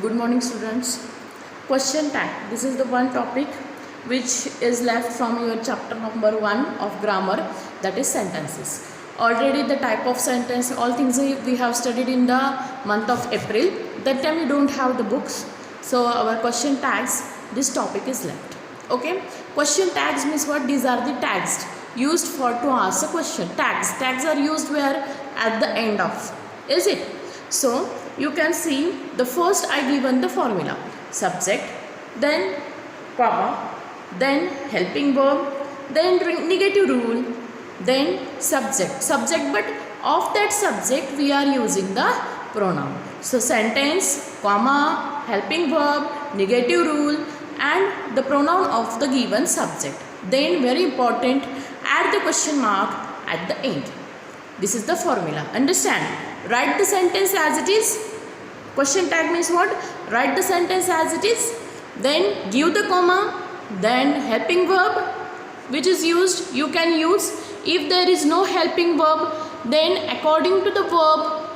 Good morning, students. Question tag. This is the one topic which is left from your chapter number 1 of grammar, that is sentences. Already the type of sentence, all things we have studied in the month of April. That time we don't have the books. So our question tags, this topic is left. Okay. Question tags means what? These are the tags used for to ask a question. Tags are used where? At the end of. Is it? So you can see the first I given the formula, subject, then comma, then helping verb, then negative rule, then subject, but of that subject we are using the pronoun. So sentence, comma, helping verb, negative rule and the pronoun of the given subject. Then very important, add the question mark at the end. This is the formula. Understand? Write the sentence as it is. Question tag means what? Write the sentence as it is. Then give the comma. Then helping verb which is used. You can use. If there is no helping verb, then according to the verb,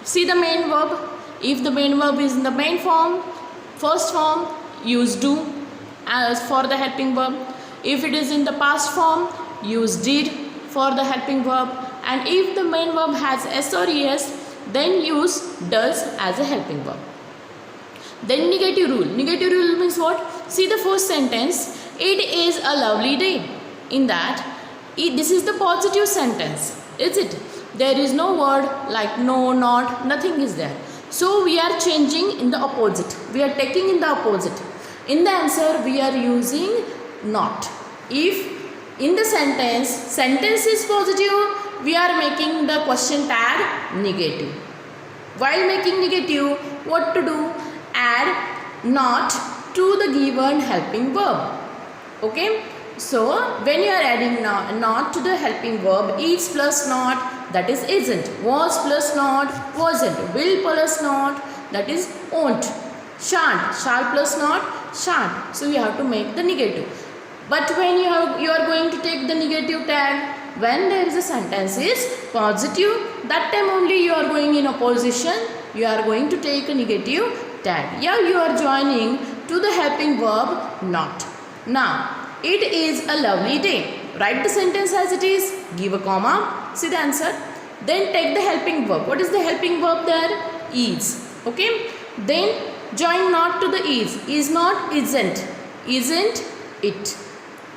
see the main verb. If the main verb is in the main form, first form, use do as for the helping verb. If it is in the past form, use did for the helping verb. And if the main verb has s or es, then use does as a helping verb. Then negative rule. Negative rule means what? See the first sentence. It is a lovely day. In that, this is the positive sentence. Is it? There is no word like no, not, nothing is there. So we are changing in the opposite. We are taking in the opposite. In the answer, we are using not. If in the sentence is positive, we are making the question tag negative. While making negative, what to do? Add not to the given helping verb. Okay. So when you are adding not to the helping verb, is plus not, that is isn't. Was plus not, wasn't. Will plus not, that is won't. Shan't. Shall plus not, shan't. So you have to make the negative. But when you are going to take the negative tag, when there is a sentence is positive, that time only you are going in opposition, you are going to take a negative tag. Here you are joining to the helping verb not. Now, it is a lovely day. Write the sentence as it is, give a comma, see the answer. Then take the helping verb. What is the helping verb there? Is. Okay. Then join not to the is not, isn't it.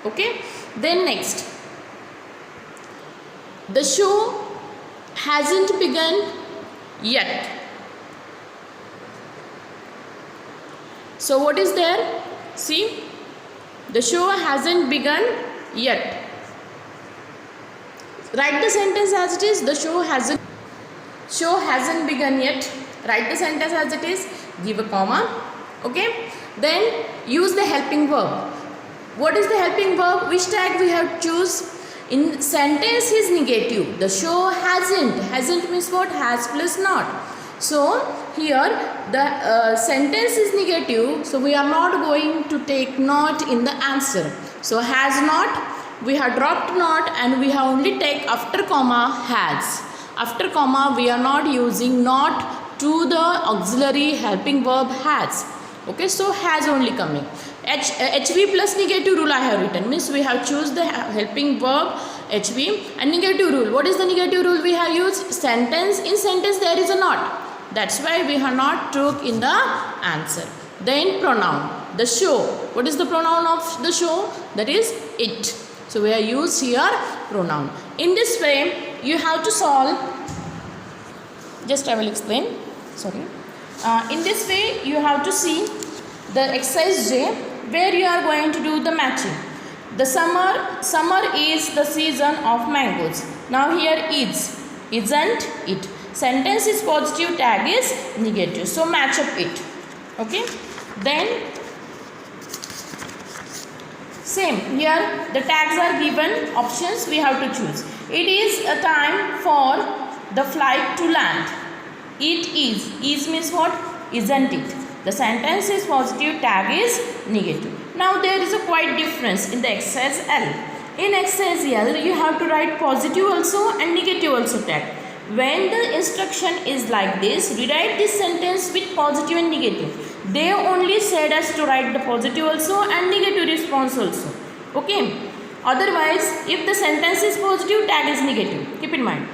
Okay. Then next. The show hasn't begun yet. So what is there? See, the show hasn't begun yet. Write the sentence as it is. The show hasn't begun yet. Write the sentence as it is. Give a comma. Okay. Then use the helping verb. What is the helping verb? Which tag we have to choose? In sentence is negative. The show hasn't. Hasn't means what? Has plus not. So here the sentence is negative. So we are not going to take not in the answer. So has not. We have dropped not and we have only take after comma has. After comma we are not using not to the auxiliary helping verb has. Okay, so has only coming. HV plus negative rule I have written. Means we have choose the helping verb HV and negative rule. What is the negative rule we have used? Sentence. In sentence there is a not. That's why we have not took in the answer. Then pronoun. The show. What is the pronoun of the show? That is it. So we have used here pronoun. In this way you have to solve. Just I will explain. Sorry. In this way you have to see the exercise J where you are going to do the matching. The summer is the season of mangoes. Now here is, isn't it. Sentence is positive, tag is negative. So match up it. Okay. Then same here the tags are given, options we have to choose. It is a time for the flight to land. It is. Is means what? Isn't it. The sentence is positive, tag is negative. Now there is a quite difference in the exercise L. In exercise L you have to write positive also and negative also tag. When the instruction is like this, rewrite this sentence with positive and negative. They only said us to write the positive also and negative response also. Okay. Otherwise, if the sentence is positive, tag is negative. Keep in mind.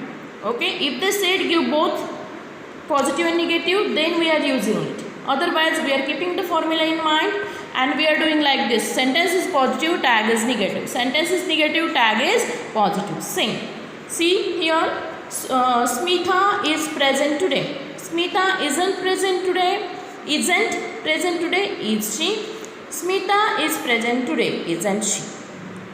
Okay. If they said give both positive and negative, then we are using it. Otherwise, we are keeping the formula in mind and we are doing like this. Sentence is positive, tag is negative. Sentence is negative, tag is positive. Same. See here. Smita is present today. Smita isn't present today. Isn't present today. Is she? Smita is present today. Isn't she?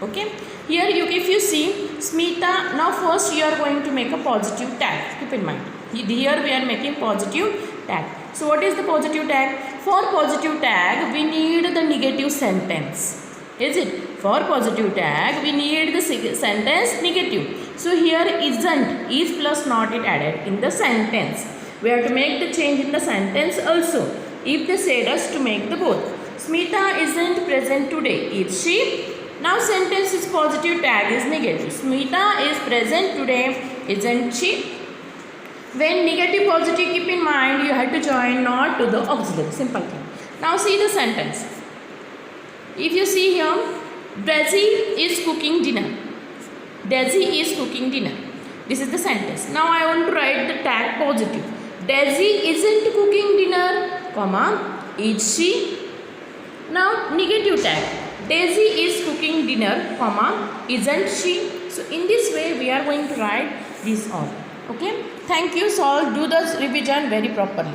Okay. Here if you see Smita, now first you are going to make a positive tag. Keep in mind. Here we are making positive tag. So what is the positive tag? For positive tag we need the negative sentence. Is it? For positive tag we need the sentence negative. So here isn't, is plus not it added in the sentence. We have to make the change in the sentence also. If they said us to make the both. Smita isn't present today. Is she? Now sentence is positive, tag is negative. Smita is present today. Isn't she? When negative positive, keep in mind you have to join not to the auxiliary. Simple thing. Now see the sentence. If you see here, Daisy is cooking dinner. Daisy is cooking dinner. This is the sentence. Now I want to write the tag positive. Daisy isn't cooking dinner, comma, is she? Now negative tag. Daisy is cooking dinner, comma, isn't she? So in this way we are going to write this all. Okay. Thank you. So do the revision very properly.